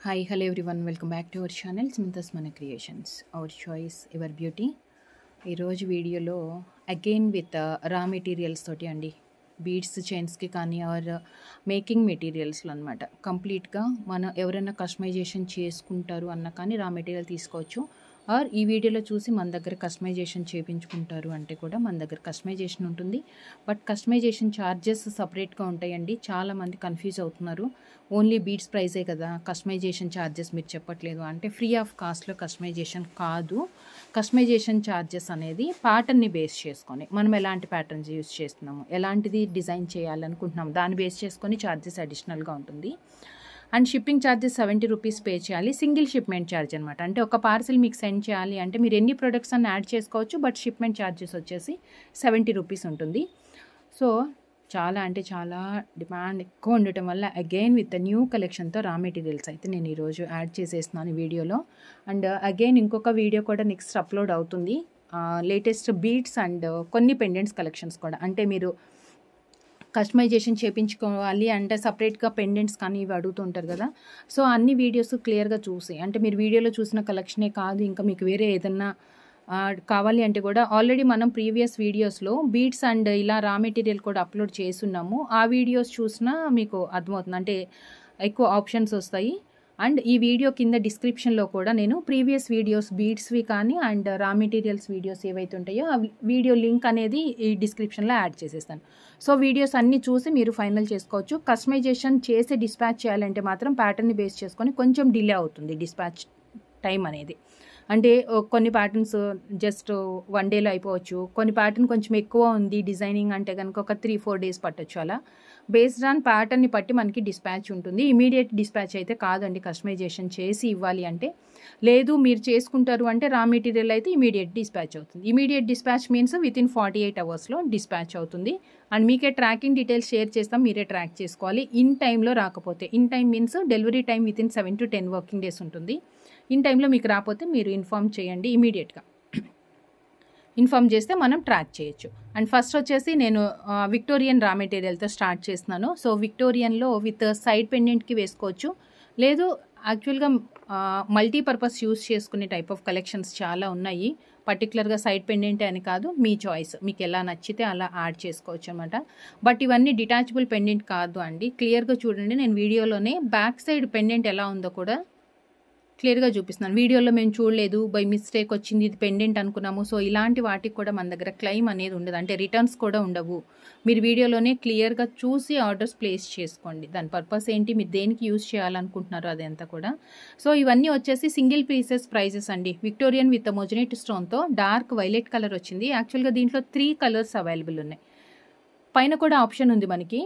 Hi, hello everyone. Welcome back to our channel Smith's Mana Creations. Our choice, your beauty. ఈ రోజు వీడియోలో again with రా materials తోటి అండి బీడ్స్ చైన్స్కి కానీ ఆర్ మేకింగ్ మెటీరియల్స్లో అనమాట. కంప్లీట్గా మనం ఎవరైనా కస్టమైజేషన్ చేసుకుంటారు అన్న కానీ రా మెటీరియల్ తీసుకోవచ్చు. ఆర్ ఈ వీడియోలో చూసి మన దగ్గర కస్టమైజేషన్ చేయించుకుంటారు అంటే కూడా మన దగ్గర కస్టమైజేషన్ ఉంటుంది. బట్ కస్టమైజేషన్ ఛార్జెస్ సపరేట్గా ఉంటాయండి. చాలామంది కన్ఫ్యూజ్ అవుతున్నారు. ఓన్లీ బీడ్స్ ప్రైజే కదా, కస్టమైజేషన్ ఛార్జెస్ మీరు చెప్పట్లేదు అంటే ఫ్రీ ఆఫ్ కాస్ట్లో కస్టమైజేషన్ కాదు. కస్టమైజేషన్ ఛార్జెస్ అనేది ప్యాటర్న్ని బేస్ చేసుకొని మనం ఎలాంటి ప్యాటర్న్స్ యూజ్ చేస్తున్నాము, ఎలాంటిది డిజైన్ చేయాలనుకుంటున్నాము దాన్ని బేస్ చేసుకొని ఛార్జెస్ అడిషనల్గా ఉంటుంది. And shipping charges 70 rupees pay చేయాలి. సింగిల్ షిప్మెంట్ ఛార్జ్ అనమాట. అంటే ఒక పార్సిల్ మీకు సెండ్ చేయాలి అంటే మీరు ఎన్ని ప్రొడక్ట్స్ అన్ని యాడ్ చేసుకోవచ్చు. బట్ షిప్మెంట్ ఛార్జెస్ వచ్చేసి 70 రూపీస్ ఉంటుంది. సో చాలా అంటే చాలా డిమాండ్ ఎక్కువ ఉండటం వల్ల అగైన్ విత్ న్యూ కలెక్షన్తో రా మెటీరియల్స్ అయితే నేను ఈరోజు యాడ్ చేసేస్తున్నాను వీడియోలో. అండ్ అగైన్ ఇంకొక వీడియో కూడా నెక్స్ట్ అప్లోడ్ అవుతుంది. లేటెస్ట్ బీడ్స్ అండ్ కొన్ని పెండెంట్స్ కలెక్షన్స్ కూడా. అంటే మీరు కస్టమైజేషన్ చేయించుకోవాలి అంటే సపరేట్గా పెండెంట్స్ కానీ ఇవి అడుగుతుంటారు కదా. సో అన్ని వీడియోస్ క్లియర్గా చూసి, అంటే మీరు వీడియోలో చూసిన కలెక్షనే కాదు ఇంకా మీకు వేరే ఏదన్నా కావాలి అంటే కూడా ఆల్రెడీ మనం ప్రీవియస్ వీడియోస్లో బీడ్స్ అండ్ ఇలా రా మెటీరియల్ కూడా అప్లోడ్ చేస్తున్నాము. ఆ వీడియోస్ చూసినా మీకు అర్థమవుతుంది, అంటే ఎక్కువ ఆప్షన్స్ వస్తాయి. అండ్ ఈ వీడియో కింద డిస్క్రిప్షన్లో కూడా నేను ప్రీవియస్ వీడియోస్ బీడ్స్వి కానీ అండ్ రా మెటీరియల్స్ వీడియోస్ ఏవైతే ఉంటాయో ఆ వీడియో లింక్ అనేది ఈ డిస్క్రిప్షన్లో యాడ్ చేసేస్తాను. సో వీడియోస్ అన్నీ చూసి మీరు ఫైనల్ చేసుకోవచ్చు. కస్టమైజేషన్ చేసి డిస్పాచ్ చేయాలంటే మాత్రం ప్యాటర్న్ని బేస్ చేసుకొని కొంచెం డిలే అవుతుంది డిస్పాచ్ టైం అనేది. అంటే కొన్ని ప్యాటర్న్స్ జస్ట్ 1 డేలో అయిపోవచ్చు. కొన్ని ప్యాటర్న్ కొంచెం ఎక్కువ ఉంది డిజైనింగ్ అంటే కనుక ఒక 3-4 డేస్ పట్టొచ్చు. అలా బేస్డ్ ఆన్ ప్యాటర్న్ని బట్టి మనకి డిస్పాచ్ ఉంటుంది. ఇమీడియట్ డిస్పాచ్ అయితే కాదండి కస్టమైజేషన్ చేసి ఇవ్వాలి అంటే. లేదు మీరు చేసుకుంటారు అంటే రా మెటీరియల్ అయితే ఇమీడియట్ డిస్పాచ్ అవుతుంది. ఇమీడియట్ డిస్పాచ్ మీన్స్ వితిన్ 48 అవర్స్లో డిస్పాచ్ అవుతుంది. అండ్ మీకే ట్రాకింగ్ డీటెయిల్స్ షేర్ చేస్తాం, మీరే ట్రాక్ చేసుకోవాలి. ఇన్ టైంలో రాకపోతే, in time means delivery time within 7 to 10 working days ఉంటుంది. ఇన్ టైంలో మీకు రాకపోతే మీరు ఇన్ఫామ్ చేయండి, ఇమీడియట్గా ఇన్ఫామ్ చేస్తే మనం ట్రాక్ చేయొచ్చు. అండ్ ఫస్ట్ వచ్చేసి నేను విక్టోరియన్ రా మెటీరియల్తో స్టార్ట్ చేస్తున్నాను. సో విక్టోరియన్లో విత్ సైడ్ పెండెంట్కి వేసుకోవచ్చు, లేదు యాక్చువల్గా మల్టీపర్పస్ యూస్ చేసుకునే టైప్ ఆఫ్ కలెక్షన్స్ చాలా ఉన్నాయి. పర్టికులర్గా సైడ్ పెండెంట్ అని కాదు, మీ చాయిస్, మీకు ఎలా నచ్చితే అలా యాడ్ చేసుకోవచ్చు అనమాట. బట్ ఇవన్నీ డిటాచబుల్ పెండెంట్ కాదు అండి. క్లియర్గా చూడండి, నేను వీడియోలోనే బ్యాక్ సైడ్ పెండెంట్ ఎలా ఉందో కూడా క్లియర్గా చూపిస్తున్నాను. వీడియోలో మేము చూడలేదు, బై మిస్టేక్ వచ్చింది, ఇది పెండెంట్ అనుకున్నాము. సో ఇలాంటి వాటికి కూడా మన దగ్గర క్లెయిమ్ అనేది ఉండదు, అంటే రిటర్న్స్ కూడా ఉండవు. మీరు వీడియోలోనే క్లియర్గా చూసి ఆర్డర్స్ ప్లేస్ చేసుకోండి. దాని పర్పస్ ఏంటి, మీరు దేనికి యూజ్ చేయాలనుకుంటున్నారో అదంతా కూడా. సో ఇవన్నీ వచ్చేసి సింగిల్ పీసెస్ ప్రైజెస్ అండి. విక్టోరియన్ విత్ మొజనైట్ స్టోన్తో డార్క్ వైలెట్ కలర్ వచ్చింది. యాక్చువల్గా దీంట్లో 3 కలర్స్ అవైలబుల్ ఉన్నాయి. పైన కూడా ఆప్షన్ ఉంది మనకి,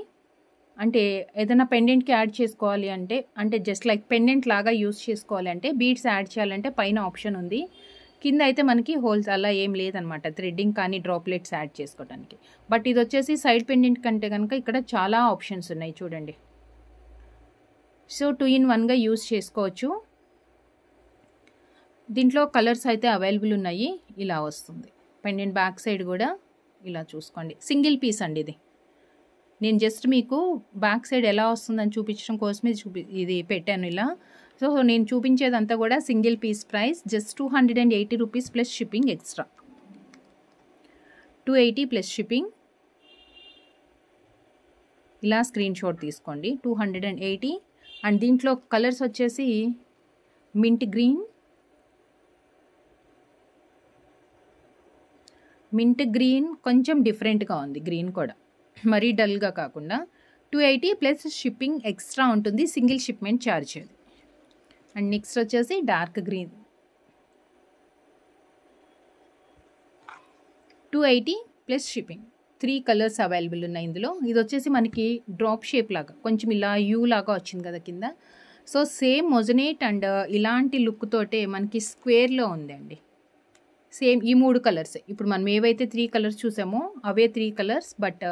అంటే ఏదైనా పెండెంట్కి యాడ్ చేసుకోవాలి అంటే జస్ట్ లైక్ పెండెంట్ లాగా యూస్ చేసుకోవాలి అంటే బీడ్స్ యాడ్ చేయాలంటే పైన ఆప్షన్ ఉంది. కింద అయితే మనకి హోల్స్ అలా ఏం లేదనమాట, థ్రెడ్డింగ్ కానీ డ్రాప్లెట్స్ యాడ్ చేసుకోవడానికి. బట్ ఇది వచ్చేసి సైడ్ పెండెంట్ కంటే కనుక ఇక్కడ చాలా ఆప్షన్స్ ఉన్నాయి చూడండి. సో 2 in 1గా యూస్ చేసుకోవచ్చు. దీంట్లో కలర్స్ అయితే అవైలబుల్ ఉన్నాయి. ఇలా వస్తుంది పెండెంట్ బ్యాక్ సైడ్ కూడా ఇలా చూసుకోండి. సింగిల్ పీస్ అండి ఇది. నేను జస్ట్ మీకు బ్యాక్ సైడ్ ఎలా వస్తుందని చూపించడం కోసమే ఇది పెట్టాను ఇలా. సో నేను చూపించేదంతా కూడా single piece price just 280 rupees plus shipping extra. 280 plus shipping. ఇలా స్క్రీన్ షాట్ తీసుకోండి. 280. అండ్ దీంట్లో కలర్స్ వచ్చేసి మింట్ గ్రీన్ కొంచెం డిఫరెంట్గా ఉంది, గ్రీన్ కూడా మరీ డల్గా కాకుండా. 280 ప్లస్ షిప్పింగ్ ఎక్స్ట్రా ఉంటుంది, సింగిల్ షిప్మెంట్ ఛార్జ్ అది. అండ్ నెక్స్ట్ వచ్చేసి dark green 280 plus shipping. 3 colours available ఉన్నాయి ఇందులో. ఇది వచ్చేసి మనకి డ్రాప్ షేప్ లాగా కొంచెం ఇలా యూ లాగా వచ్చింది కదా కింద. సో సేమ్ మొజనైట్ అండ్ ఇలాంటి లుక్ తోటే మనకి స్క్వేర్లో ఉందండి. సేమ్ ఈ 3 కలర్స్, ఇప్పుడు మనం ఏవైతే 3 కలర్స్ చూసామో అవే 3 కలర్స్. బట్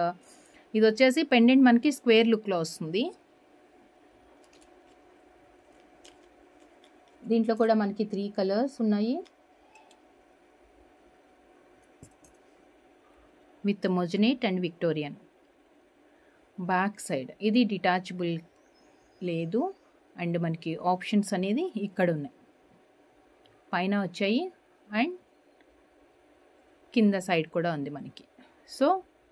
ఇది వచ్చేసి పెండెంట్ మనకి స్క్వేర్ లుక్లో వస్తుంది. దీంట్లో కూడా మనకి 3 కలర్స్ ఉన్నాయి with moissanite and Victorian. Back side ఇది డిటాచబుల్ లేదు, అండ్ మనకి ఆప్షన్స్ అనేది ఇక్కడ ఉన్నాయి, పైన వచ్చాయి అండ్ కింద సైడ్ కూడా ఉంది మనకి. సో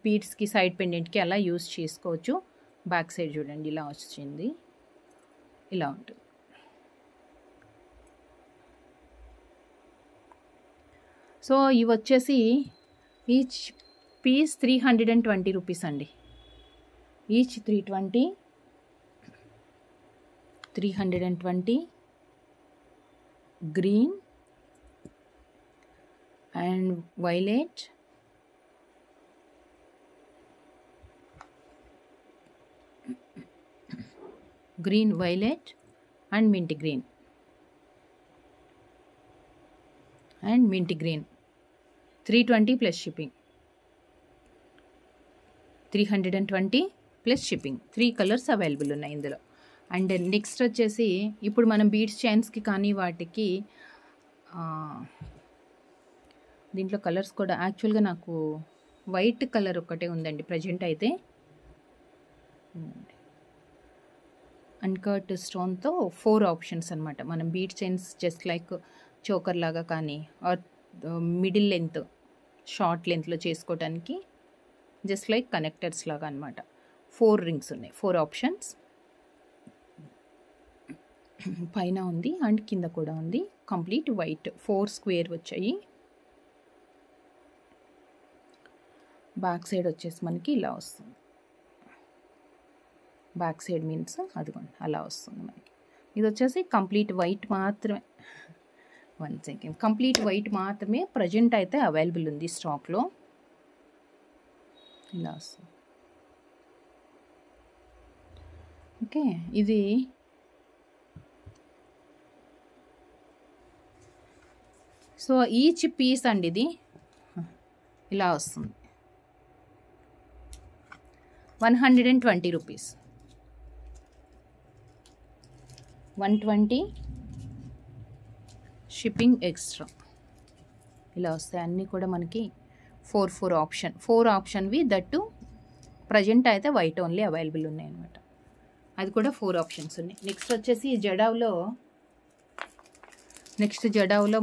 బీడ్స్కి సైడ్ పెండెంట్కి అలా యూస్ చేసుకోవచ్చు. బ్యాక్ సైడ్ చూడండి ఇలా వచ్చింది, ఇలా ఉంటుంది. సో ఇవి వచ్చేసి ఈచ్ పీస్ 320 రూపీస్ అండి. Each 320 green and violet, green, violet and mint green, and mint green. 320 plus shipping. 320 plus shipping. 3 colours available ఉన్నాయి ఇందులో. అండ్ నెక్స్ట్ వచ్చేసి ఇప్పుడు మనం బీడ్స్ చైన్స్కి కానీ వాటికి దీంట్లో కలర్స్ కూడా యాక్చువల్గా నాకు వైట్ కలర్ ఒకటే ఉందండి ప్రజెంట్ అయితే. అన్కట్ స్టోన్తో 4 ఆప్షన్స్ అనమాట. మనం bead chains just like choker లాగా కానీ ఆర్ మిడిల్ లెంత్ షార్ట్ లెంత్లో చేసుకోవడానికి జస్ట్ లైక్ కనెక్టర్స్ లాగా అనమాట. 4 రింగ్స్ ఉన్నాయి, 4 ఆప్షన్స్ పైన ఉంది అండ్ కింద కూడా ఉంది. కంప్లీట్ వైట్ 4 స్క్వేర్ వచ్చాయి. బ్యాక్ సైడ్ వచ్చేసి మనకి ఇలా వస్తుంది. బ్యాక్ సైడ్ మీన్స్ అదిగోండి అలా వస్తుంది మనకి. ఇది వచ్చేసి కంప్లీట్ వైట్ మాత్రమే. 1 సెకండ్. కంప్లీట్ వైట్ మాత్రమే ప్రజెంట్ అయితే అవైలబుల్ ఉంది స్టాక్లో. ఇలా వస్తుంది. ఓకే, ఇది సో ఈచ్ పీస్ అండి ఇది ఇలా వస్తుంది. 120 రూపీస్. 120 shipping extra. ఇలా వస్తాయి అన్నీ కూడా మనకి 4 ఆప్షన్. 4 ఆప్షన్వి దట్టు ప్రజెంట్ అయితే వైట్ ఓన్లీ అవైలబుల్ ఉన్నాయి అనమాట. అది కూడా 4 ఆప్షన్స్ ఉన్నాయి. నెక్స్ట్ వచ్చేసి జడావ్లో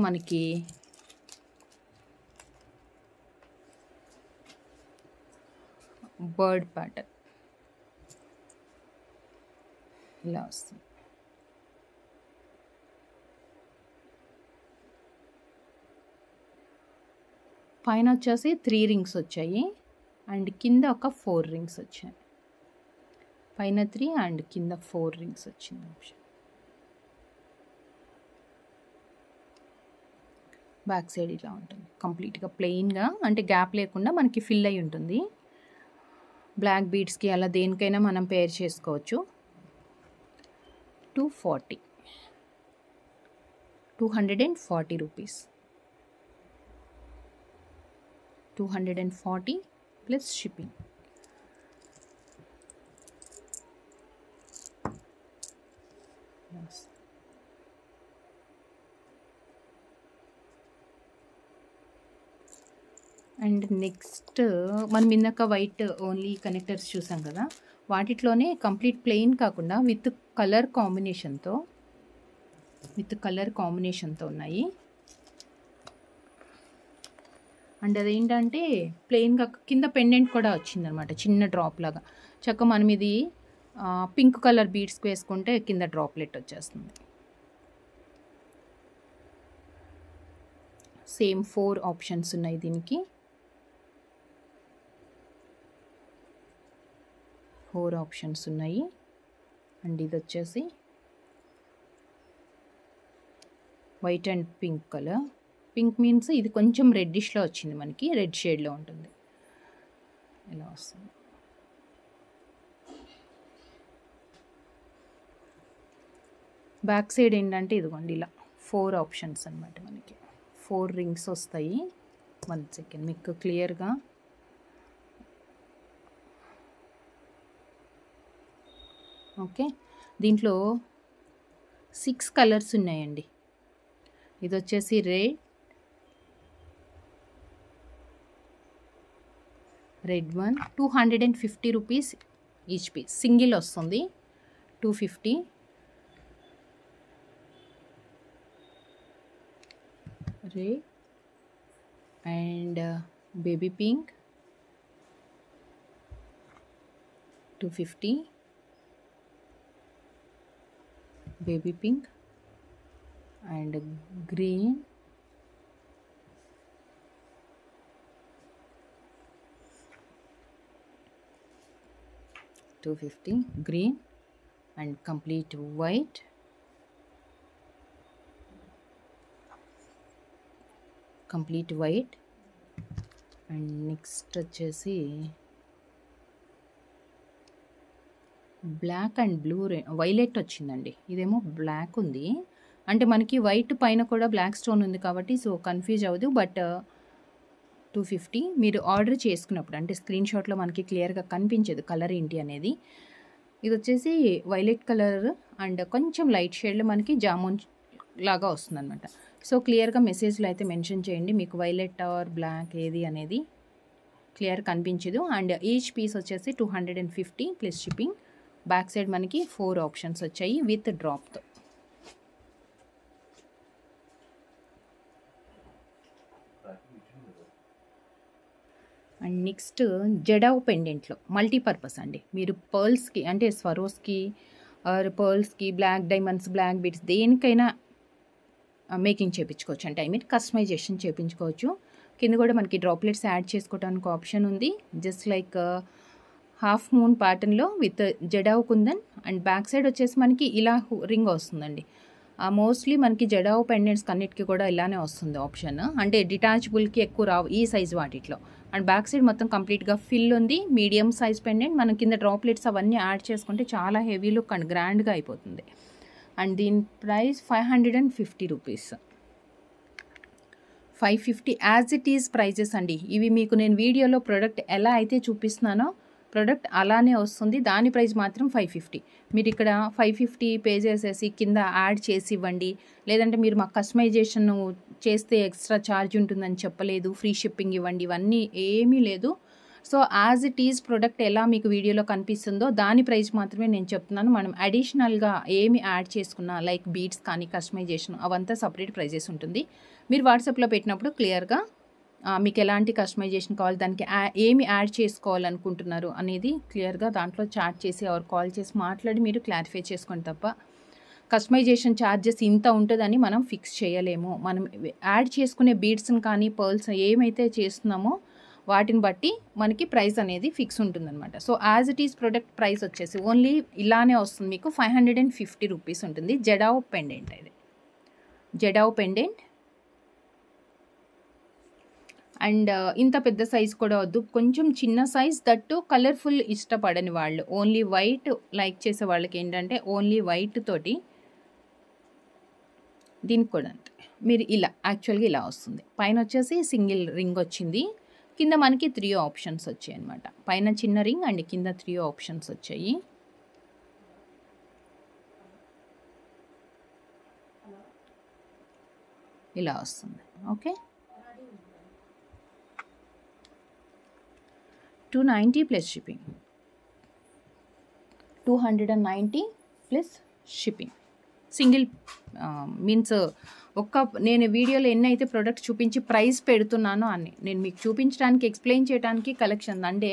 మనకి బర్డ్ ప్యాటర్న్ ఇలా వస్తుంది. పైన వచ్చేసి 3 రింగ్స్ వచ్చాయి అండ్ కింద ఒక 4 రింగ్స్ వచ్చాయి. పైన 3 అండ్ కింద 4 రింగ్స్ వచ్చింది ఆప్షన్. బ్యాక్ సైడ్ ఇలా ఉంటుంది కంప్లీట్గా ప్లెయిన్గా, అంటే గ్యాప్ లేకుండా మనకి ఫిల్ అయి ఉంటుంది. బ్లాక్ బీడ్స్కి అలా దేనికైనా మనం పేర్ చేసుకోవచ్చు. 240 rupees. 240 plus shipping. And next మనం ఇందాక వైట్ ఓన్లీ కనెక్టర్స్ చూసాం కదా, వాటిలోనే కంప్లీట్ ప్లెయిన్ కాకుండా విత్ కలర్ కాంబినేషన్తో ఉన్నాయి. అండ్ అదేంటంటే ప్లెయిన్గా కింద పెండెంట్ కూడా వచ్చిందనమాట, చిన్న డ్రాప్ లాగా. చక్క మనం ఇది పింక్ కలర్ బీడ్స్కి వేసుకుంటే కింద డ్రాప్లెట్ వచ్చేస్తుంది. సేమ్ 4 ఆప్షన్స్ ఉన్నాయి దీనికి. 4 ఆప్షన్స్ ఉన్నాయి. అండ్ ఇది వచ్చేసి white and pink colour. Pink means ఇది కొంచెం రెడ్డిష్లో వచ్చింది మనకి, రెడ్ షేడ్లో ఉంటుంది. ఇలా వస్తుంది. బ్యాక్ సైడ్ ఏంటంటే ఇదిగోండి ఇలా 4 ఆప్షన్స్ అనమాట మనకి. 4 రింగ్స్ వస్తాయి. 1 సెకండ్ మీకు క్లియర్గా ఓకే. దీంట్లో 6 కలర్స్ ఉన్నాయండి. ఇది వచ్చేసి red 1 250 rupees each piece. Single వస్తుంది 250. Grey and baby pink 250, baby pink and green, $250 green and complete white, and next వచ్చేసి బ్లాక్ అండ్ బ్లూ వైలెట్ వచ్చిందండి. ఇదేమో బ్లాక్ ఉంది, అంటే మనకి వైట్ పైన కూడా బ్లాక్ స్టోన్ ఉంది కాబట్టి సో కన్ఫ్యూజ్ అవ్వదు. బట్ 250 మీరు ఆర్డర్ చేసుకున్నప్పుడు అంటే స్క్రీన్ షాట్లో మనకి క్లియర్గా కనిపించదు కలర్ ఏంటి అనేది. ఇది వచ్చేసి వైలెట్ కలర్ అండ్ కొంచెం లైట్ షేడ్లో మనకి జామున్ లాగా వస్తుంది అనమాట. సో క్లియర్గా మెసేజ్లో అయితే మెన్షన్ చేయండి మీకు వైలెట్ ఆర్ బ్లాక్ ఏది అనేది క్లియర్ కనిపించదు. అండ్ ఈచ్ పీస్ వచ్చేసి 250 ప్లస్ షిప్పింగ్. బ్యాక్ సైడ్ మనకి 4 ఆప్షన్స్ వచ్చాయి విత్ డ్రాప్తో. అండ్ నెక్స్ట్ జడావ్ పెండెంట్లో మల్టీపర్పస్ అండి. మీరు పర్ల్స్కి అంటే స్వరోస్కి ఆర్ పర్ల్స్కి బ్లాక్ డైమండ్స్ బ్లాక్ బీడ్స్ దేనికైనా మేకింగ్ చేయించుకోవచ్చు, అంటే ఐ మీన్ కస్టమైజేషన్ చేయించుకోవచ్చు. కింద కూడా మనకి డ్రాప్లెట్స్ యాడ్ చేసుకోవడానికి ఆప్షన్ ఉంది. జస్ట్ లైక్ హాఫ్ మూన్ ప్యాటర్న్లో with jadau kundan and back side వచ్చేసి మనకి ఇలా రింగ్ వస్తుందండి. మోస్ట్లీ మనకి జడావ్ పెండెంట్స్ అన్నిటికీ కూడా ఇలానే వస్తుంది ఆప్షన్, అంటే డిటాచబుల్కి ఎక్కువ రావు ఈ సైజ్ వాటిలో. అండ్ బ్యాక్ సైడ్ మొత్తం కంప్లీట్గా ఫిల్ ఉంది. మీడియం సైజ్ పెండెంట్ మనం కింద డ్రాప్లెట్స్ అవన్నీ యాడ్ చేసుకుంటే చాలా హెవీ లుక్ అండ్ గ్రాండ్గా అయిపోతుంది. అండ్ దీని price 550 rupees. 550 as it is prices అండి. ఇవి మీకు నేను వీడియోలో ప్రోడక్ట్ ఎలా అయితే చూపిస్తున్నానో ప్రోడక్ట్ అలానే వస్తుంది, దాని ప్రైస్ మాత్రం 550. మీరు ఇక్కడ 550 పే చేసేసి కింద యాడ్ చేసి ఇవ్వండి, లేదంటే మీరు మాకు కస్టమైజేషన్ చేస్తే ఎక్స్ట్రా ఛార్జ్ ఉంటుందని చెప్పలేదు, ఫ్రీ షిప్పింగ్ ఇవ్వండి, ఇవన్నీ ఏమీ లేదు. So as it is product ఎలా మీకు వీడియోలో కనిపిస్తుందో దాని ప్రైస్ మాత్రమే నేను చెప్తున్నాను. మనం అడిషనల్గా ఏమి యాడ్ చేసుకున్నా లైక్ బీడ్స్ కానీ కస్టమైజేషన్ అవంతా సపరేట్ ప్రైజెస్ ఉంటుంది. మీరు వాట్సాప్లో పెట్టినప్పుడు క్లియర్గా మీకు ఎలాంటి కస్టమైజేషన్ కావాలి, దానికి ఏమి యాడ్ చేసుకోవాలనుకుంటున్నారు అనేది క్లియర్గా దాంట్లో చాట్ చేసి ఆర్ కాల్ చేసి మాట్లాడి మీరు క్లారిఫై చేసుకోండి తప్ప కస్టమైజేషన్ ఛార్జెస్ ఇంత ఉంటుందని మనం ఫిక్స్ చేయలేము. మనం యాడ్ చేసుకునే బీడ్స్ని కానీ పర్ల్స్ ఏమైతే చేస్తున్నామో వాటిని బట్టి మనకి ప్రైస్ అనేది ఫిక్స్ ఉంటుందన్నమాట. So as it is product price వచ్చేసి ఓన్లీ ఇలానే వస్తుంది మీకు 550 రూపీస్ ఉంటుంది. జడావ్ పెండెంట్, ఇది జడావ్ పెండెంట్. అండ్ ఇంత పెద్ద సైజ్ కూడా వద్దు, కొంచెం చిన్న సైజ్, దట్టు కలర్ఫుల్ ఇష్టపడని వాళ్ళు, ఓన్లీ వైట్ లైక్ చేసే వాళ్ళకి ఏంటంటే ఓన్లీ వైట్ తోటి దీనికి కూడా అంతే. మీరు ఇలా యాక్చువల్గా ఇలా వస్తుంది. పైన వచ్చేసి సింగిల్ రింగ్ వచ్చింది, కింద మనకి 3 ఆప్షన్స్ వచ్చాయి అనమాట. పైన చిన్న రింగ్ అండ్ కింద 3 ఆప్షన్స్ వచ్చాయి. ఇలా వస్తుంది. Okay, 290 plus shipping, 290 plus shipping. Single means నేను వీడియోలో ఎన్నైతే ప్రోడక్ట్ చూపించి ప్రైస్ పెడుతున్నానో అన్ని నేను మీకు చూపించడానికి ఎక్స్ప్లెయిన్ చేయడానికి కలెక్షన్ అంటే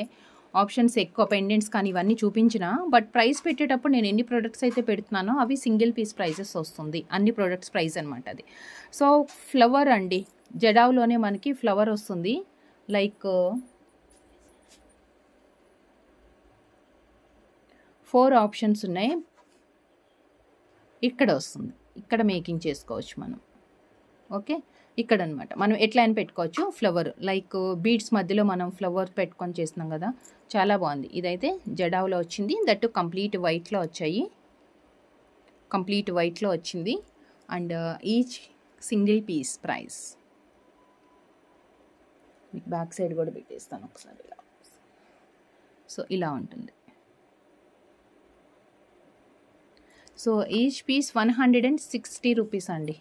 ఆప్షన్స్ ఎక్కువ పెండెంట్స్ కానీ ఇవన్నీ చూపించిన, బట్ ప్రైస్ పెట్టేటప్పుడు నేను ఎన్ని ప్రోడక్ట్స్ అయితే పెడుతున్నానో అవి సింగిల్ పీస్ ప్రైజెస్ వస్తుంది, అన్ని ప్రోడక్ట్స్ ప్రైస్ అనమాట అది. సో ఫ్లవర్ అండి, జడావ్లోనే మనకి ఫ్లవర్ వస్తుంది. లైక్ 4 ఆప్షన్స్ ఉన్నాయి. ఇక్కడ వస్తుంది, ఇక్కడ మేకింగ్ చేసుకోవచ్చు మనం. ఓకే, ఇక్కడ అనమాట మనం ఎట్లా అయినా పెట్టుకోవచ్చు. ఫ్లవర్ లైక్ బీడ్స్ మధ్యలో మనం ఫ్లవర్ పెట్టుకొని చేస్తున్నాం కదా, చాలా బాగుంది. ఇదైతే జడావ్లో వచ్చింది, దట్టు కంప్లీట్ వైట్లో వచ్చాయి, కంప్లీట్ వైట్లో వచ్చింది. And each single piece price మీకు బ్యాక్ సైడ్ కూడా పెట్టేస్తాను ఒకసారి ఇలా. సో ఇలా ఉంటుంది. సో ఈచ్ పీస్ 160 రూపీస్ అండి.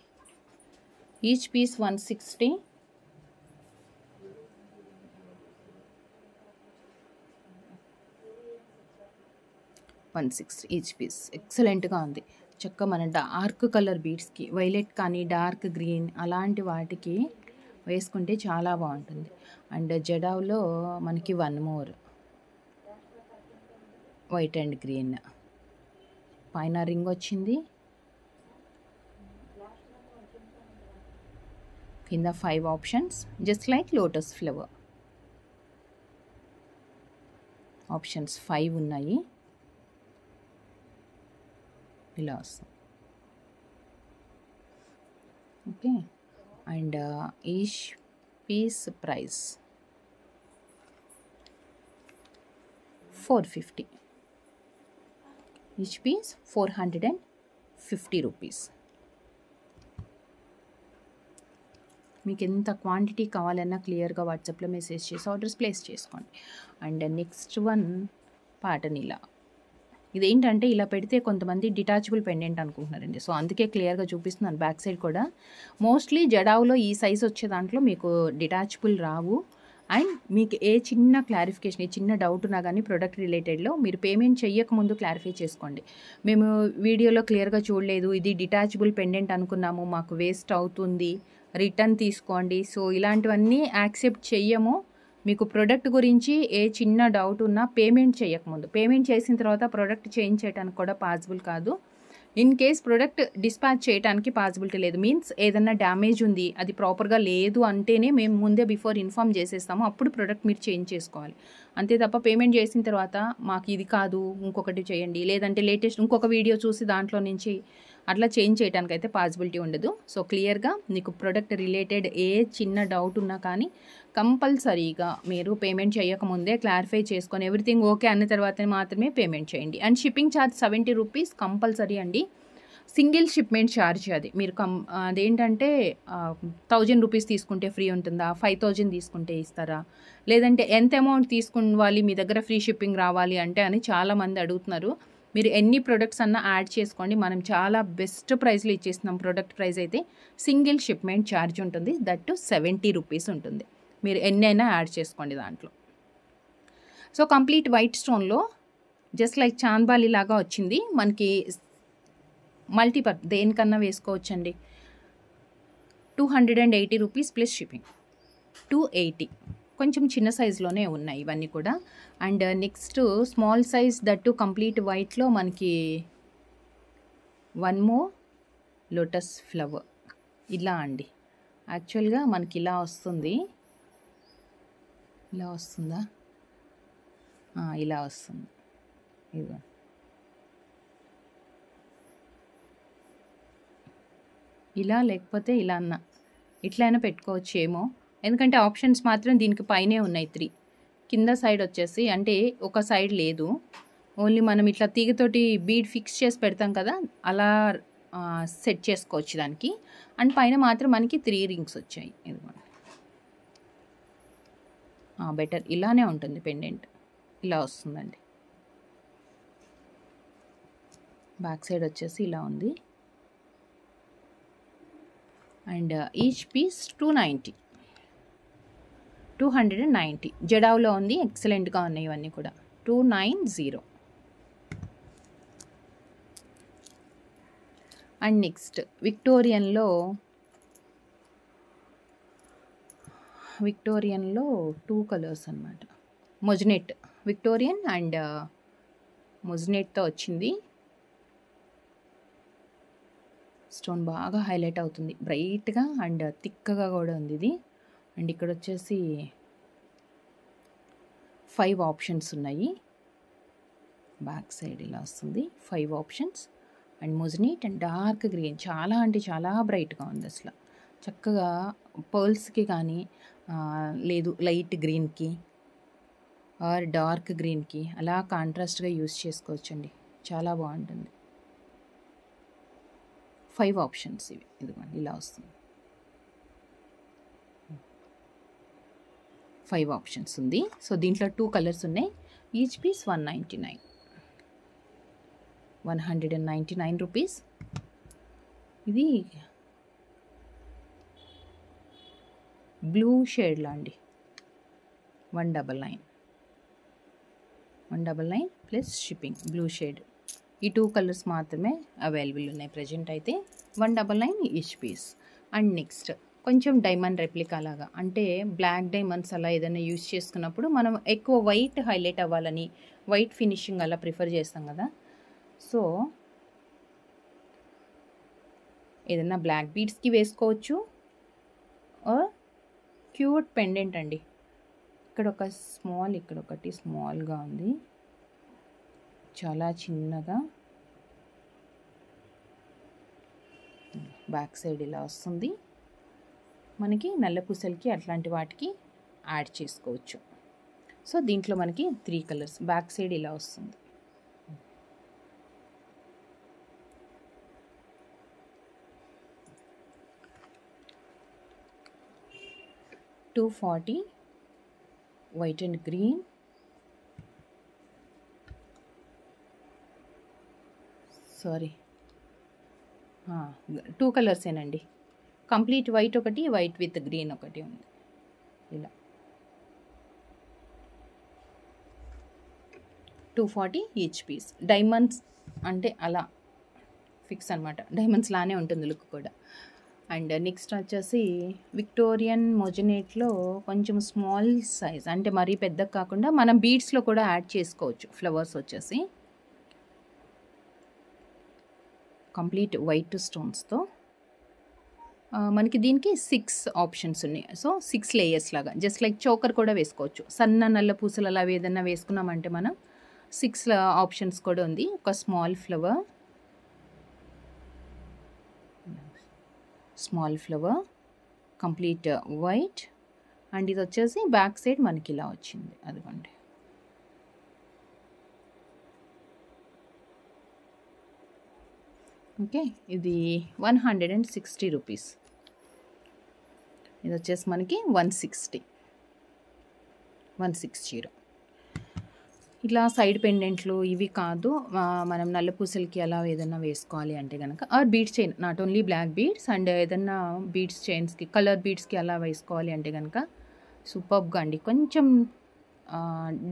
Each piece 160. ఈచ్ పీస్ ఎక్సలెంట్గా ఉంది. చక్కగా మన డార్క్ కలర్ బీడ్స్కి వైలెట్ కానీ డార్క్ గ్రీన్ అలాంటి వాటికి వేసుకుంటే చాలా బాగుంటుంది. అండ్ జడావ్లో మనకి one more white and green పైన రింగ్ వచ్చింది, కింద 5 options just like lotus flower. Options 5 ఉన్నాయి. ఇలా వస్తుంది. Okay, and each piece price 450. Each piece 450 rupees. మీకు ఎంత క్వాంటిటీ కావాలన్నా క్లియర్గా వాట్సాప్లో మెసేజ్ చేసి ఆర్డర్స్ ప్లేస్ చేసుకోండి. అండ్ నెక్స్ట్ వన్ ప్యాటర్న్ ఇలా. ఇదేంటంటే ఇలా పెడితే కొంతమంది డిటాచబుల్ పెండెంట్ అనుకుంటున్నారండి. సో అందుకే క్లియర్గా చూపిస్తున్నాను. బ్యాక్ సైడ్ కూడా మోస్ట్లీ జడావులో ఈ సైజ్ వచ్చే దాంట్లో మీకు డిటాచబుల్ రావు. అండ్ మీకు ఏ చిన్న క్లారిఫికేషన్, ఏ చిన్న డౌట్ ఉన్నా కానీ ప్రొడక్ట్ రిలేటెడ్లో మీరు పేమెంట్ చేయకముందు క్లారిఫై చేసుకోండి. మేము వీడియోలో క్లియర్గా చూడలేదు, ఇది డిటాచబుల్ పెండెంట్ అనుకున్నాము, మాకు వేస్ట్ అవుతుంది, రిటర్న్ తీసుకోండి. సో ఇలాంటివన్నీ యాక్సెప్ట్ చెయ్యము. మీకు ప్రోడక్ట్ గురించి ఏ చిన్న డౌట్ ఉన్నా పేమెంట్ చేయకముందు, పేమెంట్ చేసిన తర్వాత ప్రోడక్ట్ చేంజ్ చేయడానికి కూడా పాసిబుల్ కాదు. ఇన్ కేస్ ప్రోడక్ట్ డిస్పాచ్ చేయడానికి పాసిబిలిటీ లేదు, మీన్స్ ఏదన్నా డ్యామేజ్ ఉంది, అది ప్రాపర్గా లేదు అంటేనే మేము ముందే బిఫోర్ ఇన్ఫామ్ చేసేస్తాము. అప్పుడు ప్రోడక్ట్ మీరు చేంజ్ చేసుకోవాలి. అంతే తప్ప పేమెంట్ చేసిన తర్వాత మాకు ఇది కాదు ఇంకొకటి చేయండి, లేదంటే లేటెస్ట్ ఇంకొక వీడియో చూసి దాంట్లో నుంచి అట్లా చేంజ్ చేయడానికి అయితే పాసిబిలిటీ ఉండదు. సో క్లియర్గా మీకు ప్రోడక్ట్ రిలేటెడ్ ఏ చిన్న డౌట్ ఉన్నా కానీ కంపల్సరీగా మీరు పేమెంట్ చేయకముందే క్లారిఫై చేసుకొని ఎవ్రీథింగ్ ఓకే అన్న తర్వాతనే మాత్రమే పేమెంట్ చేయండి. And shipping charge 70 rupees compulsory అండి. సింగిల్ షిప్మెంట్ ఛార్జ్ అది. మీరు అదేంటంటే 1000 రూపీస్ తీసుకుంటే ఫ్రీ ఉంటుందా, 5000 తీసుకుంటే ఇస్తారా, లేదంటే ఎంత అమౌంట్ తీసుకోవాలి మీ దగ్గర ఫ్రీ షిప్పింగ్ రావాలి అంటే అని చాలామంది అడుగుతున్నారు. మీరు ఎన్ని ప్రొడక్ట్స్ అన్నా యాడ్ చేసుకోండి, మనం చాలా బెస్ట్ ప్రైస్లో ఇచ్చేస్తున్నాం. ప్రోడక్ట్ ప్రైస్ అయితే సింగిల్ షిప్మెంట్ ఛార్జ్ ఉంటుంది, దట్ 70 రూపీస్ ఉంటుంది. మీరు ఎన్నైనా యాడ్ చేసుకోండి దాంట్లో. సో కంప్లీట్ వైట్ స్టోన్లో జస్ట్ లైక్ చాంద్బాలి లాగా వచ్చింది మనకి. దేనికన్నా వేసుకోవచ్చండి. 280 రూపీస్ ప్లస్ షిప్పింగ్. 280. కొంచెం చిన్న సైజులోనే ఉన్నాయి ఇవన్నీ కూడా. And next small size that complete వైట్లో మనకి వన్ మోర్ లోటస్ ఫ్లవర్ ఇలా అండి. యాక్చువల్గా మనకి ఇలా వస్తుంది. ఇలా వస్తుందా? ఇలా వస్తుంది. ఇదిగో ఇలా, లేకపోతే ఇలా అన్న ఇట్లయినా పెట్టుకోవచ్చు ఏమో, ఎందుకంటే ఆప్షన్స్ మాత్రం దీనికి పైనే ఉన్నాయి 3. కింద సైడ్ వచ్చేసి అంటే ఒక సైడ్ లేదు, ఓన్లీ మనం ఇట్లా తీగతోటి బీడ్ ఫిక్స్ చేసి పెడతాం కదా, అలా సెట్ చేసుకోవచ్చు దానికి. అండ్ పైన మాత్రం మనకి 3 రింగ్స్ వచ్చాయి. ఇదిగోండి, బెటర్ ఇలానే ఉంటుంది పెండెంట్. ఇలా వస్తుందండి. బ్యాక్ సైడ్ వచ్చేసి ఇలా ఉంది. And each piece 290. జడావ్లో ఉంది. ఎక్సలెంట్గా ఉన్నాయి ఇవన్నీ కూడా. 290. అండ్ నెక్స్ట్ విక్టోరియన్లో 2 కలర్స్ అన్నమాట. మొజ్నెట్, విక్టోరియన్ అండ్ మొజ్నెట్తో వచ్చింది. స్టోన్ బాగా హైలైట్ అవుతుంది, బ్రైట్గా అండ్ థిక్గా కూడా ఉంది ఇది. అండ్ ఇక్కడ వచ్చేసి 5 ఆప్షన్స్ ఉన్నాయి. బ్యాక్ సైడ్ ఇలా వస్తుంది, 5 options. And moissanite and dark green, చాలా అంటే చాలా బ్రైట్గా ఉంది అసలు. చక్కగా పర్ల్స్కి కానీ లేదు లైట్ గ్రీన్కి ఆర్ డార్క్ గ్రీన్కి అలా కాంట్రాస్ట్గా యూస్ చేసుకోవచ్చండి, చాలా బాగుంటుంది. 5 ఆప్షన్స్ ఇవి. ఇదిగోండి ఇలా వస్తుంది. 5 ఆప్షన్స్ ఉంది. సో దీంట్లో 2 కలర్స్ ఉన్నాయి. Each piece 199 rupees. ఇది బ్లూ షేడ్లా అండి. 199 ప్లస్ షిప్పింగ్. బ్లూ షేడ్ ఈ 2 కలర్స్ మాత్రమే అవైలబుల్ ఉన్నాయి ప్రజెంట్ అయితే. 199 ఈచ్ పీస్. అండ్ నెక్స్ట్ కొంచెం డైమండ్ రెప్లికా లాగా, అంటే బ్లాక్ డైమండ్స్ అలా ఏదైనా యూజ్ చేసుకున్నప్పుడు మనం ఎక్కువ వైట్ హైలైట్ అవ్వాలని, వైట్ ఫినిషింగ్ అలా ప్రిఫర్ చేస్తాం కదా. సో ఏదైనా బ్లాక్ బీడ్స్కి వేసుకోవచ్చు. క్యూట్ పెండెంట్ అండి. ఇక్కడ ఒక స్మాల్, ఇక్కడ ఒకటి స్మాల్గా ఉంది, చాలా చిన్నగా. బ్యాక్ సైడ్ ఇలా వస్తుంది. మనకి నల్ల పూసలకి అట్లాంటి వాటికి యాడ్ చేసుకోవచ్చు. సో దీంట్లో మనకి 3 కలర్స్. బ్యాక్ సైడ్ ఇలా వస్తుంది. $240 వైట్ అండ్ గ్రీన్. సారీ, 2 కలర్సేనండి. కంప్లీట్ వైట్ ఒకటి, వైట్ విత్ గ్రీన్ ఒకటి ఉంది. ఇలా 240 ఈచ్ పీస్. డైమండ్స్ అంటే అలా ఫిక్స్ అనమాట, డైమండ్స్ లానే ఉంటుంది లుక్ కూడా. అండ్ నెక్స్ట్ వచ్చేసి విక్టోరియన్ మోజనేట్లో కొంచెం స్మాల్ సైజ్, అంటే మరీ పెద్దగా కాకుండా మనం బీడ్స్లో కూడా యాడ్ చేసుకోవచ్చు. ఫ్లవర్స్ వచ్చేసి కంప్లీట్ వైట్ స్టోన్స్తో మనకి దీనికి 6 ఆప్షన్స్ ఉన్నాయి. సో 6 లేయర్స్ లాగా, జస్ట్ లైక్ చోకర్ కూడా వేసుకోవచ్చు. సన్న నల్ల పూసలు అలా ఏదైనా వేసుకున్నామంటే మనం 6 ఆప్షన్స్ కూడా ఉంది. ఒక small flower complete white. And ఇది వచ్చేసి బ్యాక్ సైడ్ మనకి ఇలా వచ్చింది, అదిగోండి. ఓకే, ఇది 160 రూపీస్. ఇది వచ్చేసి మనకి 160. ఇట్లా సైడ్ పెండెంట్లు ఇవి కాదు, మనం నల్ల పూసలకి అలా ఏదైనా వేసుకోవాలి అంటే కనుక, or beads chain, not only black beads, and ఏదైనా బీడ్స్ చైన్స్కి, కలర్ బీడ్స్కి అలా వేసుకోవాలి అంటే కనుక సూపర్గా అండి. కొంచెం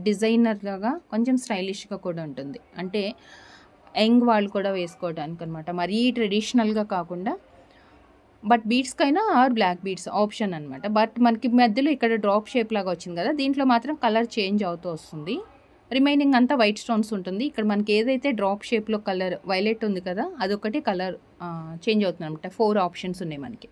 డిజైనర్గా, కొంచెం స్టైలిష్గా కూడా ఉంటుంది. అంటే యంగ్ వాళ్ళు కూడా వేసుకోవడానికి అనమాట, మరీ ట్రెడిషనల్గా కాకుండా. బట్ బీడ్స్కైనా ఆర్ బ్లాక్ బీడ్స్ ఆప్షన్ అనమాట. బట్ మనకి మధ్యలో ఇక్కడ డ్రాప్ షేప్ లాగా వచ్చింది కదా, దీంట్లో మాత్రం కలర్ చేంజ్ అవుతూ వస్తుంది. రిమైనింగ్ అంతా వైట్ స్టోన్స్ ఉంటుంది. ఇక్కడ మనకి ఏదైతే డ్రాప్ షేప్లో కలర్ వైలెట్ ఉంది కదా, అదొకటి కలర్ చేంజ్ అవుతుంది అనమాట. 4 ఆప్షన్స్ ఉన్నాయి మనకి.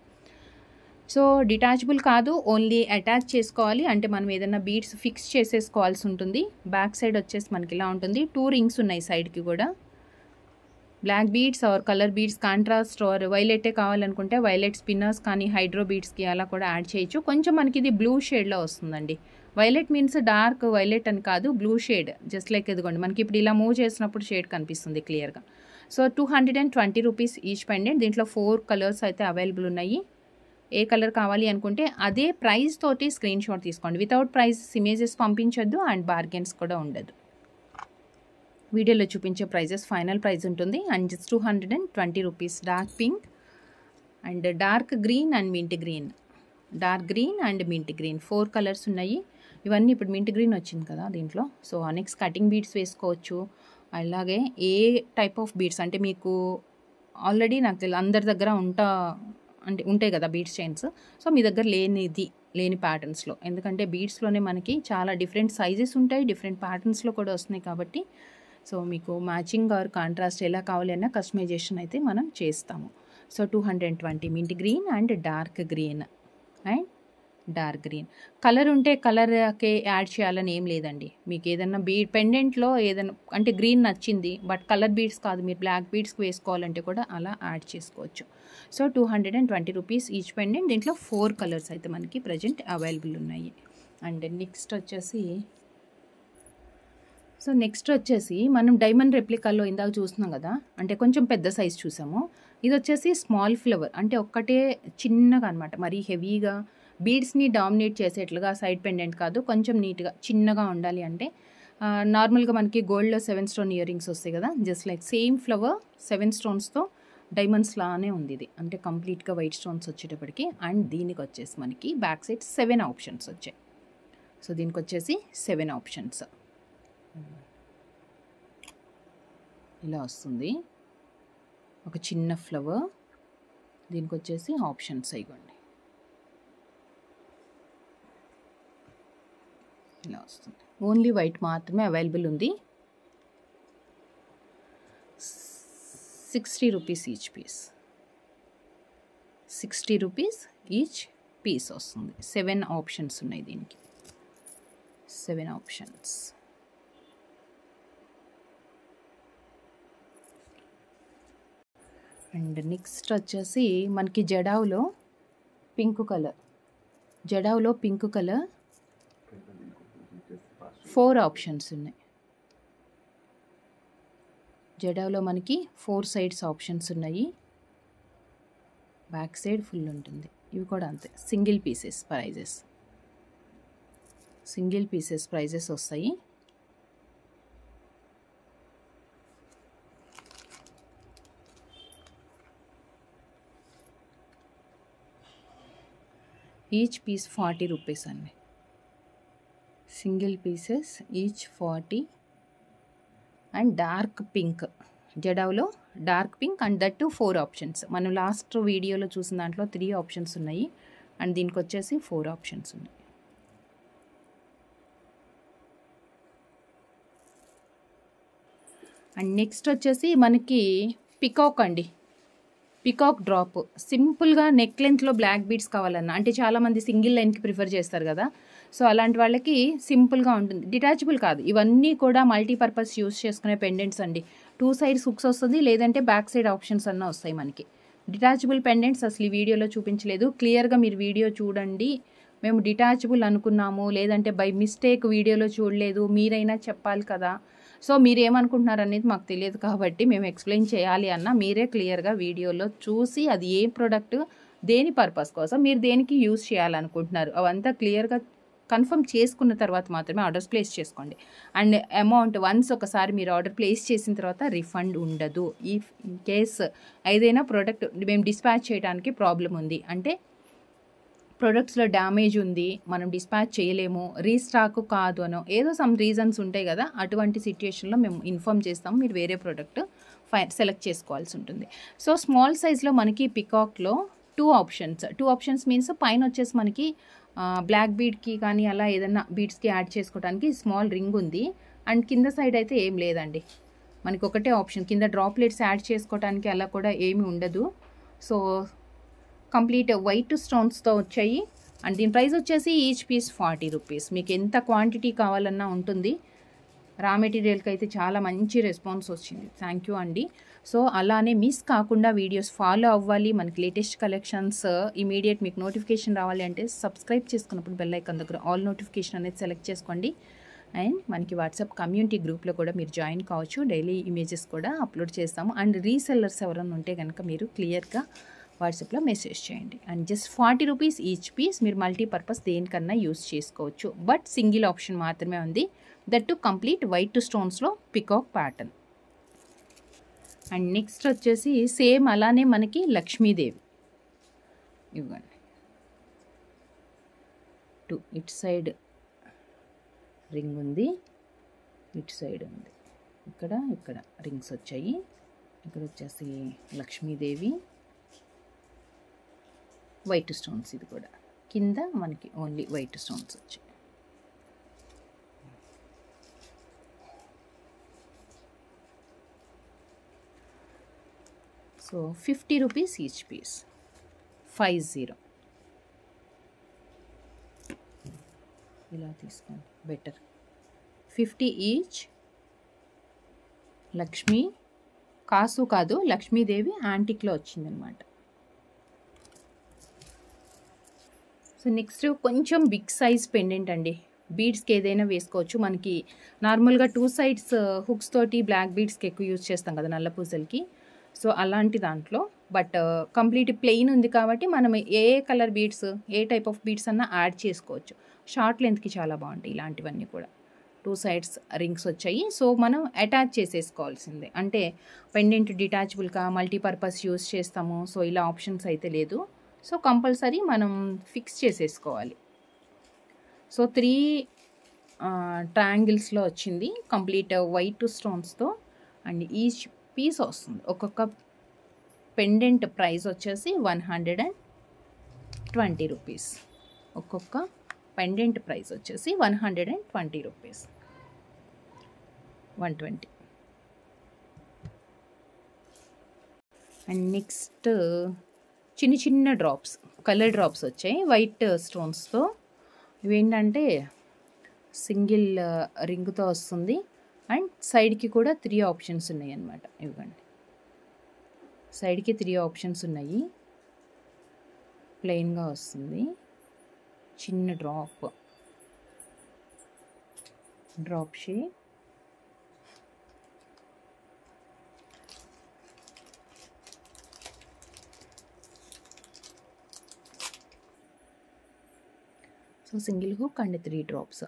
సో డిటాచబుల్ కాదు, ఓన్లీ అటాచ్ చేసుకోవాలి. అంటే మనం ఏదైనా బీడ్స్ ఫిక్స్ చేసేసుకోవాల్సి ఉంటుంది. బ్యాక్ సైడ్ వచ్చేసి మనకి ఇలా ఉంటుంది. 2 రింగ్స్ ఉన్నాయి సైడ్కి కూడా. Black beads or colour beads, contrast or వైలెటే కావాలనుకుంటే వైలెట్ స్పిన్నర్స్ కానీ హైడ్రో బీడ్స్కి అలా కూడా యాడ్ చేయొచ్చు. కొంచెం మనకి ఇది బ్లూ షేడ్లో వస్తుందండి. వైలెట్ మీన్స్ డార్క్ వైలెట్ అని కాదు, బ్లూ షేడ్. జస్ట్ లైక్ ఇదిగోండి, మనకి ఇప్పుడు ఇలా మూవ్ చేసినప్పుడు షేడ్ కనిపిస్తుంది క్లియర్గా. So 220 rupees each pendant. దీంట్లో 4 కలర్స్ అయితే అవైలబుల్ ఉన్నాయి. ఏ కలర్ కావాలి అనుకుంటే అదే ప్రైస్ తోటి స్క్రీన్ షాట్ తీసుకోండి. వితౌట్ ప్రైస్ ఇమేజెస్ పంపించొద్దు, అండ్ బార్గెన్స్ కూడా ఉండదు. వీడియోలో చూపించే ప్రైజెస్ ఫైనల్ ప్రైస్ ఉంటుంది. And just 220 rupees. Dark pink and dark green and mint green, dark green and mint green, 4 colours ఉన్నాయి. ఇవన్నీ ఇప్పుడు మింట్ గ్రీన్ వచ్చింది కదా దీంట్లో. సో నెక్స్ట్ కటింగ్ బీడ్స్ వేసుకోవచ్చు. అలాగే ఏ టైప్ ఆఫ్ బీడ్స్ అంటే మీకు ఆల్రెడీ నాకు తెలియదు, అందరి దగ్గర ఉంటాయి కదా బీడ్స్ చైన్స్. సో మీ దగ్గర లేని ప్యాటర్న్స్లో, ఎందుకంటే బీడ్స్లోనే మనకి చాలా డిఫరెంట్ సైజెస్ ఉంటాయి, డిఫరెంట్ ప్యాటర్న్స్లో కూడా వస్తున్నాయి కాబట్టి, సో మీకు మ్యాచింగ్ ఆర్ కాంట్రాస్ట్ ఎలా కావాలన్నా కస్టమైజేషన్ అయితే మనం చేస్తాము. So 220 mint green and dark green and dark green. Colour ఉంటే కలర్కే యాడ్ చేయాలని ఏం లేదండి. మీకు ఏదైనా పెండెంట్లో ఏదైనా అంటే గ్రీన్ నచ్చింది బట్ కలర్ బీడ్స్ కాదు, మీరు బ్లాక్ బీడ్స్కి వేసుకోవాలంటే కూడా అలా యాడ్ చేసుకోవచ్చు. So 220 rupees each pendant. దీంట్లో 4 కలర్స్ అయితే మనకి ప్రజెంట్ అవైలబుల్ ఉన్నాయి. అండ్ నెక్స్ట్ వచ్చేసి మనం డైమండ్ రెప్లికాల్లో ఇందాక చూస్తున్నాం కదా, అంటే కొంచెం పెద్ద సైజ్ చూసాము. ఇది వచ్చేసి స్మాల్ ఫ్లవర్, అంటే ఒక్కటే చిన్నగా అనమాట, మరీ హెవీగా బీడ్స్ని డామినేట్ చేసేట్లుగా సైడ్ పెండెంట్ కాదు, కొంచెం నీట్గా చిన్నగా ఉండాలి. అంటే నార్మల్గా మనకి గోల్డ్లో 7 స్టోన్ ఇయర్ రింగ్స్ వస్తాయి కదా, జస్ట్ లైక్ సేమ్ ఫ్లవర్ 7 స్టోన్స్తో డైమండ్స్ లానే ఉంది ఇది, అంటే కంప్లీట్గా వైట్ స్టోన్స్ వచ్చేటప్పటికి. అండ్ దీనికి వచ్చేసి మనకి బ్యాక్ సైడ్ 7 ఆప్షన్స్ వచ్చాయి. సో దీనికి వచ్చేసి 7 ఆప్షన్స్. ఇలా వస్తుంది, ఒక చిన్న ఫ్లవర్. దీనికి వచ్చేసి ఆప్షన్స్ ఇవ్వండి, ఇలా వస్తుంది. ఓన్లీ వైట్ మాత్రమే అవైలబుల్ ఉంది. 60 rupees each piece, 60 rupees each piece వస్తుంది. 7 ఆప్షన్స్ ఉన్నాయి దీనికి, 7 ఆప్షన్స్. అండ్ నెక్స్ట్ వచ్చేసి మనకి జడావులో పింక్ కలర్, 4 ఆప్షన్స్ ఉన్నాయి. జడావులో మనకి 4 సైడ్స్ ఆప్షన్స్ ఉన్నాయి. బ్యాక్ సైడ్ ఫుల్ ఉంటుంది. ఇవి కూడా అంతే, సింగిల్ పీసెస్ ప్రైజెస్ వస్తాయి. ఈచ్ పీస్ 40 రూపీస్ అండి. Single pieces each 40. And dark pink, జడావులో dark pink and that 4 options. మనం లాస్ట్ వీడియోలో చూసిన దాంట్లో 3 ఆప్షన్స్ ఉన్నాయి అండ్ దీనికి వచ్చేసి 4 ఆప్షన్స్ ఉన్నాయి. అండ్ నెక్స్ట్ వచ్చేసి మనకి పికాక్ అండి, పికాక్ డ్రాప్. సింపుల్గా నెక్ లెంత్లో బ్లాక్ బీడ్స్ కావాలన్నా, అంటే చాలామంది సింగిల్ లైన్కి ప్రిఫర్ చేస్తారు కదా, సో అలాంటి వాళ్ళకి సింపుల్గా ఉంటుంది. డిటాచబుల్ కాదు, ఇవన్నీ కూడా మల్టీపర్పస్ యూస్ చేసుకునే పెండెంట్స్ అండి. 2 సైడ్స్ హుక్స్ వస్తుంది, లేదంటే బ్యాక్ సైడ్ ఆప్షన్స్ అన్న వస్తాయి మనకి. డిటాచబుల్ పెండెంట్స్ అసలు ఈ వీడియోలో చూపించలేదు, క్లియర్గా మీరు వీడియో చూడండి. మేము డిటాచబుల్ అనుకున్నాము, లేదంటే బై మిస్టేక్ వీడియోలో చూడలేదు, మీరైనా చెప్పాలి కదా. సో మీరు ఏమనుకుంటున్నారు అనేది మాకు తెలియదు కాబట్టి మేము ఎక్స్ప్లెయిన్ చేయాలి అన్న, మీరే క్లియర్గా వీడియోలో చూసి అది ఏ ప్రోడక్ట్, దేని పర్పస్ కోసం, మీరు దేనికి యూజ్ చేయాలనుకుంటున్నారు అవంతా క్లియర్గా కన్ఫర్మ్ చేసుకున్న తర్వాత మాత్రమే ఆర్డర్స్ ప్లేస్ చేసుకోండి. అండ్ అమౌంట్ వన్స్ ఒకసారి మీరు ఆర్డర్ ప్లేస్ చేసిన తర్వాత రీఫండ్ ఉండదు. ఈ కేస్ ఏదైనా ప్రోడక్ట్ మేము డిస్పాచ్ చేయడానికి ప్రాబ్లం ఉంది అంటే ప్రొడక్ట్స్లో డ్యామేజ్ ఉంది, మనం డిస్పాచ్ చేయలేము, రీస్టాక్ కాదు అనో ఏదో సమ్ రీజన్స్ ఉంటాయి కదా, అటువంటి సిచ్యుయేషన్లో మేము ఇన్ఫామ్ చేస్తాము, మీరు వేరే ప్రోడక్ట్ సెలెక్ట్ చేసుకోవాల్సి ఉంటుంది. సో స్మాల్ సైజ్లో మనకి పికాక్లో 2 ఆప్షన్స్ మీన్స్ పైన వచ్చేసి మనకి బ్లాక్ బీడ్కి కానీ అలా ఏదైనా బీడ్స్కి యాడ్ చేసుకోవడానికి స్మాల్ రింగ్ ఉంది. అండ్ కింద సైడ్ అయితే ఏం లేదండి, మనకి ఒకటే ఆప్షన్, కింద డ్రాప్లెట్స్ యాడ్ చేసుకోవడానికి అలా కూడా ఏమీ ఉండదు. సో కంప్లీట్ వైట్ స్టోన్స్తో వచ్చాయి. అండ్ దీని ప్రైస్ వచ్చేసి ఈచ్ పీస్ 40 రూపీస్. మీకు ఎంత క్వాంటిటీ కావాలన్నా ఉంటుంది. రా మెటీరియల్కి అయితే చాలా మంచి రెస్పాన్స్ వచ్చింది, థ్యాంక్ యూ అండి. సో అలానే మిస్ కాకుండా వీడియోస్ ఫాలో అవ్వాలి, మనకి లేటెస్ట్ కలెక్షన్స్ ఇమీడియట్ మీకు నోటిఫికేషన్ రావాలి అంటే సబ్స్క్రైబ్ చేసుకున్నప్పుడు బెల్ ఐకాన్ దగ్గర ఆల్ నోటిఫికేషన్ అనేది సెలెక్ట్ చేసుకోండి. అండ్ మనకి వాట్సాప్ కమ్యూనిటీ గ్రూప్లో కూడా మీరు జాయిన్ కావచ్చు, డైలీ ఇమేజెస్ కూడా అప్లోడ్ చేస్తాము. అండ్ రీసెల్లర్స్ ఎవరైనా ఉంటే కనుక మీరు క్లియర్గా వాట్సాప్లో మెసేజ్ చేయండి. And just 40 rupees each piece, మీరు మల్టీపర్పస్ దేనికన్నా యూస్ చేసుకోవచ్చు. బట్ సింగిల్ ఆప్షన్ మాత్రమే ఉంది, దట్ టు కంప్లీట్ వైట్ స్టోన్స్లో పికాక్ ప్యాటర్న్. అండ్ నెక్స్ట్ వచ్చేసి సేమ్ అలానే మనకి లక్ష్మీదేవి ఇవ్వండి. ఇటు సైడ్ రింగ్ ఉంది, ఇటు సైడ్ ఉంది, ఇక్కడ రింగ్స్ వచ్చాయి. ఇక్కడ వచ్చేసి లక్ష్మీదేవి వైట్ స్టోన్స్, ఇది కూడా కింద మనకి ఓన్లీ వైట్ స్టోన్స్ వచ్చాయి. So 50 rupees each piece, 50. ఇలా తీసుకోండి బెటర్. 50 ఈచ్. లక్ష్మీ కాసు కాదు, లక్ష్మీదేవి యాంటిక్లో వచ్చిందనమాట. సో నెక్స్ట్ కొంచెం బిగ్ సైజ్ పెండెంట్ అండి, బీడ్స్కి ఏదైనా వేసుకోవచ్చు. మనకి నార్మల్గా 2 సైడ్స్ హుక్స్ తోటి బ్లాక్ బీడ్స్కి ఎక్కువ యూజ్ చేస్తాం కదా నల్ల పూసలకి, సో అలాంటి దాంట్లో. బట్ కంప్లీట్ ప్లెయిన్ ఉంది కాబట్టి మనం ఏ కలర్ బీడ్స్, ఏ టైప్ ఆఫ్ బీడ్స్ అన్నా యాడ్ చేసుకోవచ్చు. షార్ట్ లెంత్కి చాలా బాగుంటాయి ఇలాంటివన్నీ కూడా. 2 సైడ్స్ రింగ్స్ వచ్చాయి. సో మనం అటాచ్ చేసేసుకోవాల్సిందే, అంటే పెండెంట్ డిటాచబుల్గా మల్టీపర్పస్ యూజ్ చేస్తాము, సో ఇలా ఆప్షన్స్ అయితే లేదు. సో కంపల్సరీ మనం ఫిక్స్ చేసేసుకోవాలి. సో 3 ట్రయాంగిల్స్లో వచ్చింది, కంప్లీట్ వైట్ స్టోన్స్తో అండ్ ఈచ్ పీస్ వస్తుంది. ఒక్కొక్క పెండెంట్ ప్రైస్ వచ్చేసి 120 రూపీస్. ఒక్కొక్క పెండెంట్ ప్రైస్ వచ్చేసి 120 రూపీస్. 120. అండ్ నెక్స్ట్ చిన్న చిన్న డ్రాప్స్, కలర్ డ్రాప్స్ వచ్చాయి వైట్ స్టోన్స్తో. ఇవేంటంటే సింగిల్ రింగ్తో వస్తుంది అండ్ సైడ్కి కూడా 3 ఆప్షన్స్ ఉన్నాయి అన్నమాట. ఇవ్వండి, సైడ్కి 3 ఆప్షన్స్ ఉన్నాయి. ప్లెయిన్గా వస్తుంది. చిన్న drop shape. So single hook and 3 drops.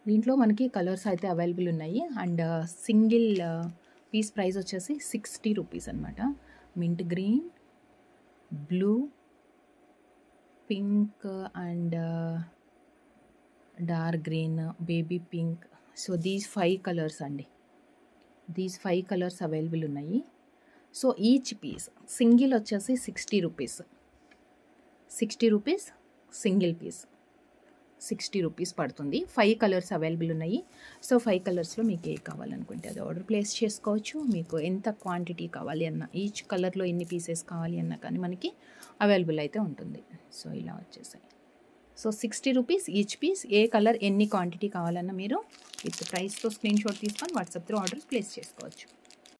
దీంట్లో మనకి కలర్స్ అయితే అవైలబుల్ ఉన్నాయి. అండ్ సింగిల్ పీస్ ప్రైస్ వచ్చేసి 60 రూపీస్ అనమాట. Mint green, blue, pink and dark green, baby pink. So these 5 colours అండి. దీస్ 5 కలర్స్ అవైలబుల్ ఉన్నాయి. సో ఈచ్ పీస్ సింగిల్ వచ్చేసి 60 rupees. 60 rupees single piece 60 rupees పడుతుంది. 5 colours available ఉన్నాయి. So 5 కలర్స్లో మీకు ఏ కావాలనుకుంటే అది ఆర్డర్ ప్లేస్ చేసుకోవచ్చు. మీకు ఎంత క్వాంటిటీ కావాలి అన్న, ఈచ్ కలర్లో ఎన్ని పీసెస్ కావాలి అన్న కానీ మనకి అవైలబుల్ అయితే ఉంటుంది. సో ఇలా వచ్చేసాయి. So 60 rupees each piece. ఏ కలర్ ఎన్ని క్వాంటిటీ కావాలన్నా మీరు విత్ ప్రైస్తో స్క్రీన్ షాట్ తీసుకొని వాట్సాప్ త్రూ ఆర్డర్స్ ప్లేస్ చేసుకోవచ్చు.